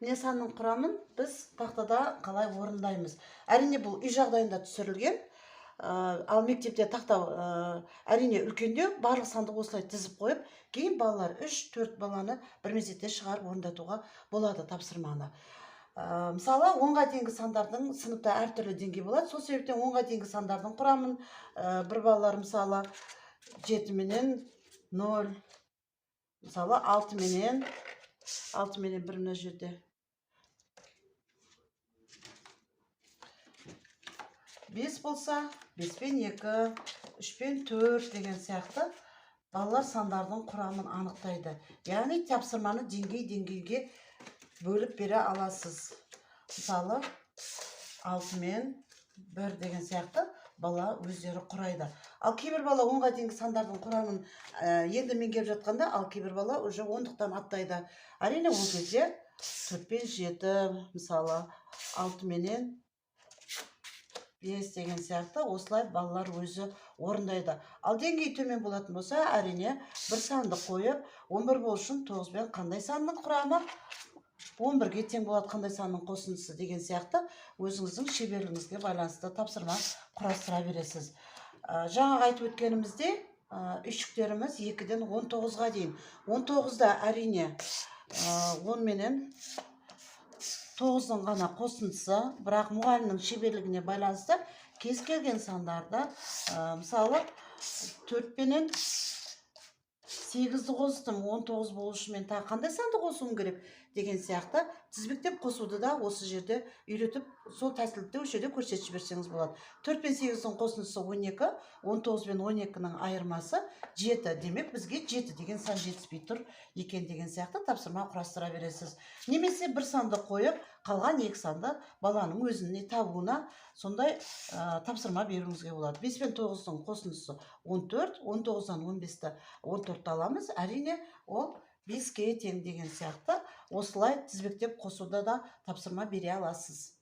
не санның құрамын біз тақтада қалай орындаймыз. Әрине бұл үй жағдайында түсірілген. Ал мектепте тақта әрине үлкендеу барлық санды осылай тізіп қойып, кейін балалар 3-4 баланы бір мезетте шығарып орындатуға болады тапсырманы. Мысалы 10-ға дейінгі сандардың сыныпта әртүрлі деңгей болады. Сол себептен 10-ға дейінгі сандардың құрамын бір балалар мысалы 7 менен 0, мысалы 6 менен 1 мына жерде 5 болса 5 пен 2, 3 пен 4 деген сияқты балалар сандардың құрамын анықтайды. Яғни тапсырманы деңгейге бөліп бере аласыз. Мысалы 6 мен 1 деген сияқты бала өздері құрайды. Ал кейбір бала 10-ға дейінгі сандардың құрамын енді меңгеріп жатқанда, ал кейбір бала уже 10-дықтан аттайды. Әрине ол кезде 4 пен 7, мысалы 6 менен 5 деген сияқты осылай балалар өзі орындайды. Ал деңгей төмен болатын болса, әрине бір санды қойып, 11 бол үшін 9 пен қандай санның құрамы 11-ге тең болады қандай санның қосындысы деген сияқты өзіңіздің шеберлігіңізге байланысты тапсырма құрастыра бересіз. Жаңа айтып өткенімізде үйшіктеріміз 2-ден 19-ға дейін. 19-да әрине 10 менен 9-ның ғана қосындысы, бірақ мұғалімнің шеберлігіне байланысты кез келген сандарды, мысалы 4 пенен 8-ді қостым, 19 болу үшін мен тағы қандай санды қосуым керек деген сияқты тізбектеп қосуды да осы жерде үйретіп, сол тәсілді осы жерде көрсетіп жіберсеңіз болады. 4 пен 8-дің қосындысы 12, 19 пен 12-ның айырмасы 7. Демек, бізге 7 деген сан жетіспей тұр екен деген сияқты тапсырма құрастыра бересіз. Немесе бір санды қойып, қалған 2 санды баланың өзіне табуына сондай тапсырма беруіңізге болады. 5 пен 9-ның қосындысы 14, 19-дан 15-ті 14-ті аламыз. Әрине, ол 5-ге тең деген сияқты осылай тізбектеп қосуда да тапсырма бере аласыз.